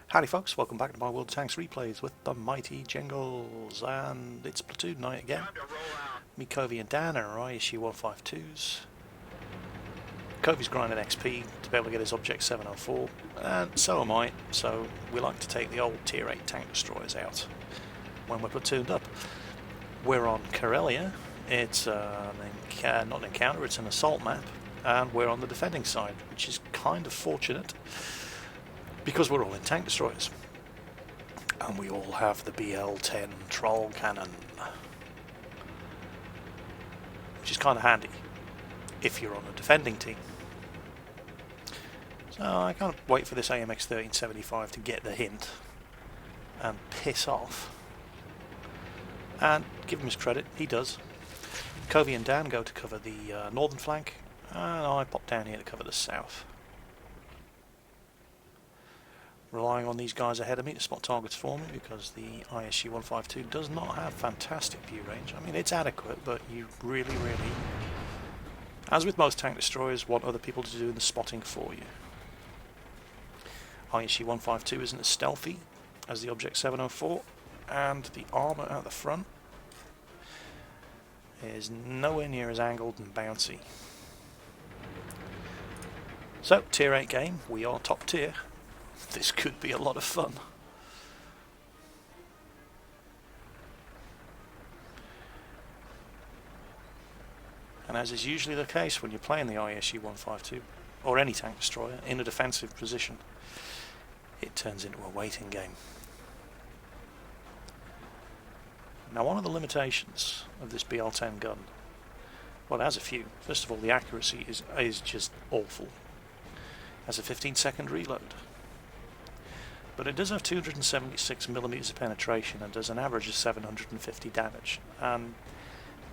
Howdy folks, welcome back to my World of Tanks replays with the mighty Jingles, and it's platoon night again. Me, Covey and Dan are ISU-152s. Covey's grinding XP to be able to get his Object 704, and so am I, so we like to take the old tier 8 tank destroyers out when we're platooned up. We're on Karelia, it's not an encounter, it's an assault map, and we're on the defending side, which is kind of fortunate, because we're all in tank destroyers. And we all have the BL-10 Trollcannon, which is kind of handy if you're on a defending team. So I can't wait for this AMX 1375 to get the hint and piss off. And give him his credit, he does. Covey and Dan go to cover the northern flank, and I pop down here to cover the south. Relying on these guys ahead of me to spot targets for me, because the ISU-152 does not have fantastic view range. I mean, it's adequate, but you really, as with most tank destroyers, want other people to do the spotting for you. ISU-152 isn't as stealthy as the Object 704, and the armour at the front is nowhere near as angled and bouncy. So, tier 8 game, we are top tier. This could be a lot of fun. And as is usually the case when you're playing the ISU-152, or any tank destroyer, in a defensive position, it turns into a waiting game. Now, one of the limitations of this BL-10 gun, well, it has a few. First of all, the accuracy is just awful. It has a 15-second reload. But it does have 276mm of penetration and does an average of 750 damage. And,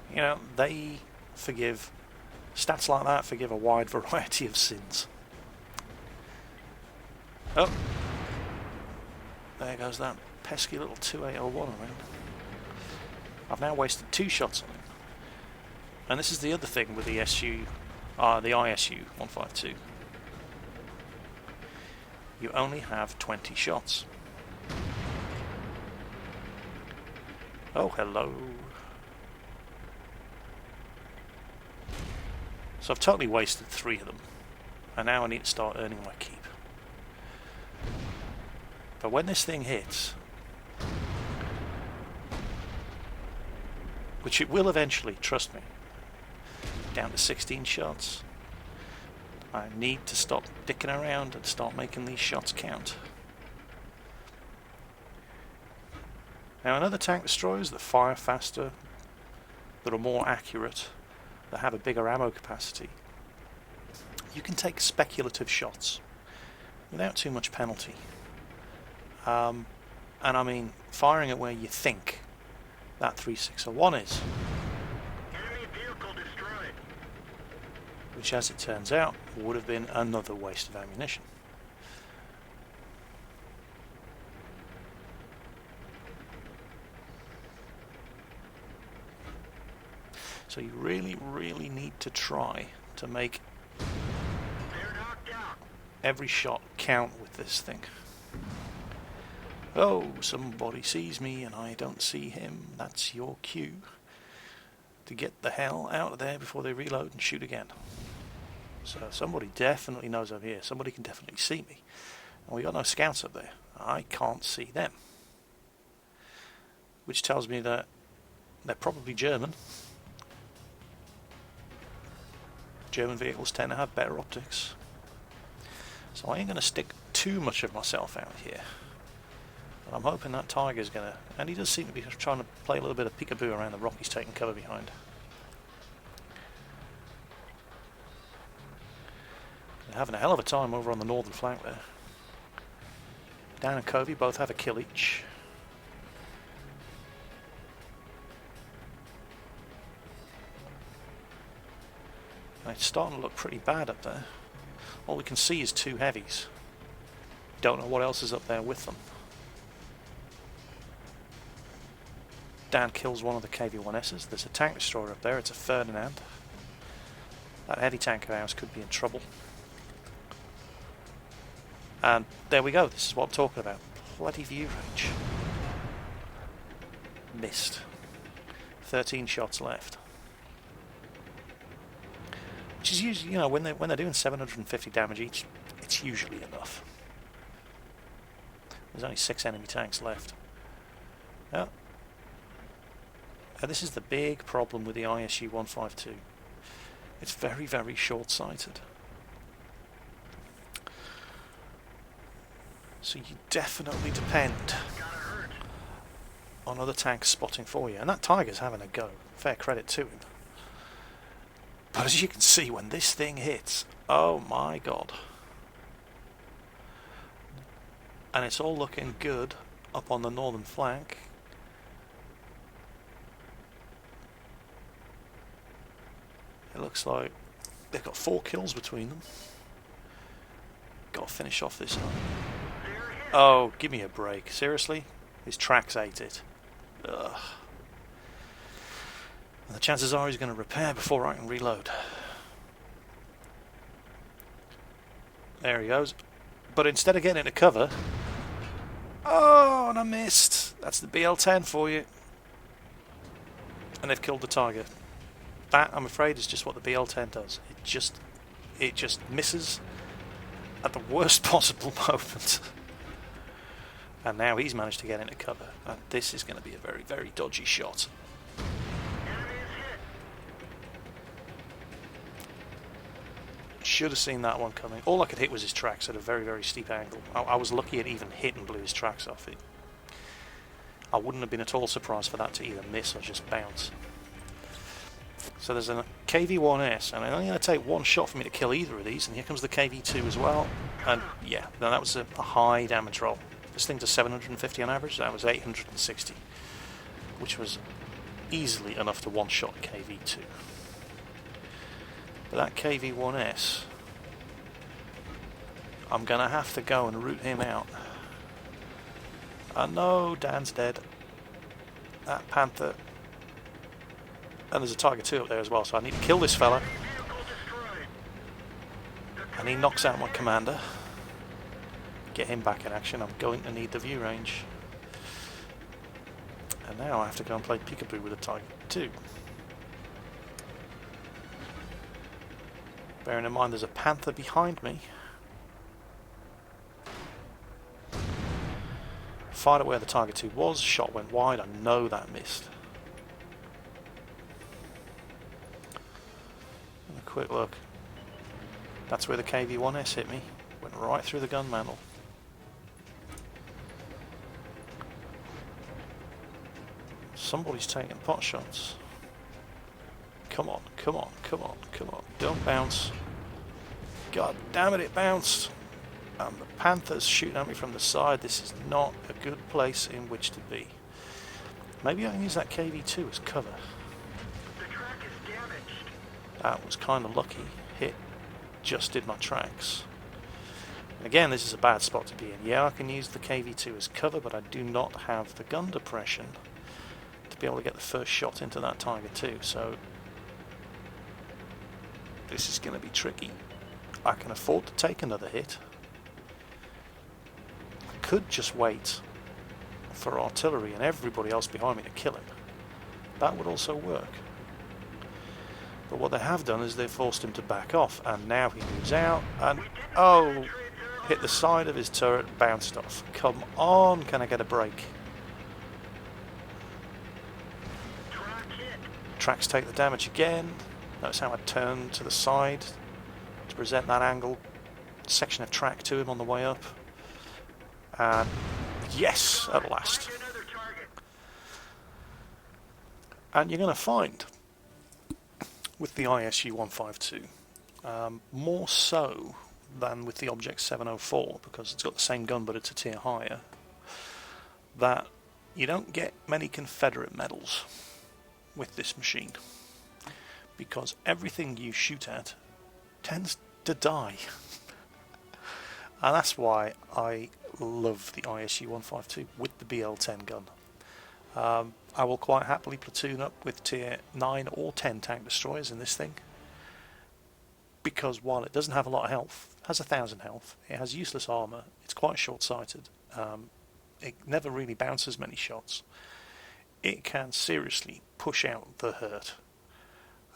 you know, they forgive, stats like that forgive a wide variety of sins. Oh, there goes that pesky little 2801 around. I've now wasted 2 shots on him. And this is the other thing with the ISU-152. You only have 20 shots. Oh, hello. So I've totally wasted 3 of them, and now I need to start earning my keep. But when this thing hits, which it will eventually, trust me, down to 16 shots, I need to stop dicking around and start making these shots count. Now, in other tank destroyers that fire faster, that are more accurate, that have a bigger ammo capacity, you can take speculative shots without too much penalty. And I mean, firing at where you think that 3601 is. Which, as it turns out, would have been another waste of ammunition. So you really need to try to make every shot count with this thing. Oh, somebody sees me and I don't see him. That's your cue to get the hell out of there before they reload and shoot again. So somebody definitely knows I'm here. Somebody can definitely see me. And we got no scouts up there. I can't see them. Which tells me that they're probably German. German vehicles tend to have better optics. So I ain't going to stick too much of myself out here. But I'm hoping that Tiger's going to... And he does seem to be trying to play a little bit of peekaboo around the rock he's taking cover behind. They're having a hell of a time over on the northern flank there. Dan and Covey both have a kill each. And it's starting to look pretty bad up there. All we can see is 2 heavies. Don't know what else is up there with them. Dan kills one of the KV-1Ss. There's a tank destroyer up there. It's a Ferdinand. That heavy tank of ours could be in trouble. And there we go, this is what I'm talking about. Bloody view range. Missed. 13 shots left. Which is usually, you know, when they're doing 750 damage each, it's usually enough. There's only 6 enemy tanks left. Yeah. And this is the big problem with the ISU-152. It's very, very short-sighted. So you definitely depend on other tanks spotting for you. And that Tiger's having a go. Fair credit to him. But as you can see, when this thing hits, oh my god. And it's all looking good up on the northern flank. It looks like they've got 4 kills between them. Got to finish off this one. Oh, give me a break. Seriously? His tracks ate it. Ugh. And the chances are he's going to repair before I can reload. There he goes. But instead of getting into cover... Oh, and I missed. That's the BL-10 for you. And they've killed the Tiger. That, I'm afraid, is just what the BL-10 does. It just misses at the worst possible moment. And now he's managed to get into cover. And this is going to be a very, very dodgy shot. Should have seen that one coming. All I could hit was his tracks at a very, very steep angle. I was lucky it even hit and blew his tracks off it. I wouldn't have been at all surprised for that to either miss or just bounce. So there's a KV-1S, and it's only going to take 1 shot for me to kill either of these, and here comes the KV-2 as well. And yeah, that was a high damage roll. This thing does 750 on average, that was 860, which was easily enough to one-shot KV-2. But that KV-1S, I'm going to have to go and root him out. No, Dan's dead. That Panther. And there's a Tiger 2 up there as well, so I need to kill this fella. And he knocks out my commander. Get him back in action. I'm going to need the view range. And now I have to go and play peekaboo with a Tiger 2. Bearing in mind there's a Panther behind me. Fired at where the Tiger 2 was, shot went wide, I know that missed. And a quick look. That's where the KV-1S hit me. Went right through the gun mantle. Somebody's taking pot shots. Come on, come on, come on, come on. Don't bounce. God damn it, it bounced. And the Panther's shooting at me from the side. This is not a good place in which to be. Maybe I can use that KV-2 as cover. The track is damaged. That was kind of lucky. Hit just did my tracks. And again, this is a bad spot to be in. Yeah, I can use the KV-2 as cover, but I do not have the gun depression to be able to get the first shot into that Tiger 2. So this is going to be tricky. I can afford to take another hit. I could just wait for artillery and everybody else behind me to kill him. That would also work. But what they have done is they've forced him to back off, and now he moves out and oh, hit the side of his turret, bounced off. Come on, can I get a break? Tracks take the damage again. Notice how I turn to the side to present that angle. Section of track to him on the way up. And yes, at last. And you're going to find with the ISU-152, more so than with the Object 704, because it's got the same gun but it's a tier higher, that you don't get many Confederate medals with this machine, because everything you shoot at tends to die. And that's why I love the ISU-152 with the BL-10 gun. I will quite happily platoon up with tier 9 or 10 tank destroyers in this thing, because while it doesn't have a lot of health, it has 1,000 health, it has useless armour, it's quite short-sighted, it never really bounces many shots, it can seriously push out the hurt,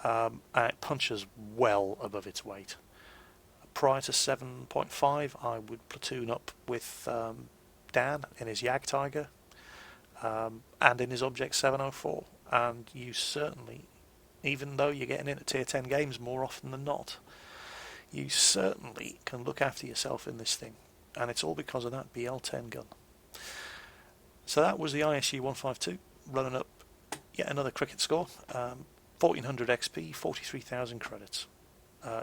and it punches well above its weight. Prior to 7.5, I would platoon up with Dan in his Jag Tiger and in his Object 704, and you certainly, even though you're getting into tier 10 games more often than not, you certainly can look after yourself in this thing, and it's all because of that BL-10 gun. So that was the ISU-152, running up yet another cricket score, 1400 XP, 43,000 credits.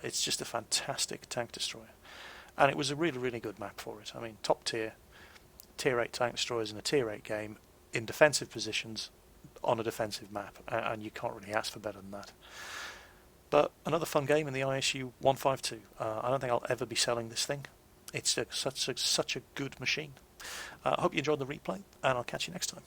It's just a fantastic tank destroyer, and it was a really, really good map for it. I mean, top tier, tier 8 tank destroyers in a tier 8 game, in defensive positions, on a defensive map, and you can't really ask for better than that. But another fun game in the ISU-152. I don't think I'll ever be selling this thing. It's such a good machine. I hope you enjoyed the replay, and I'll catch you next time.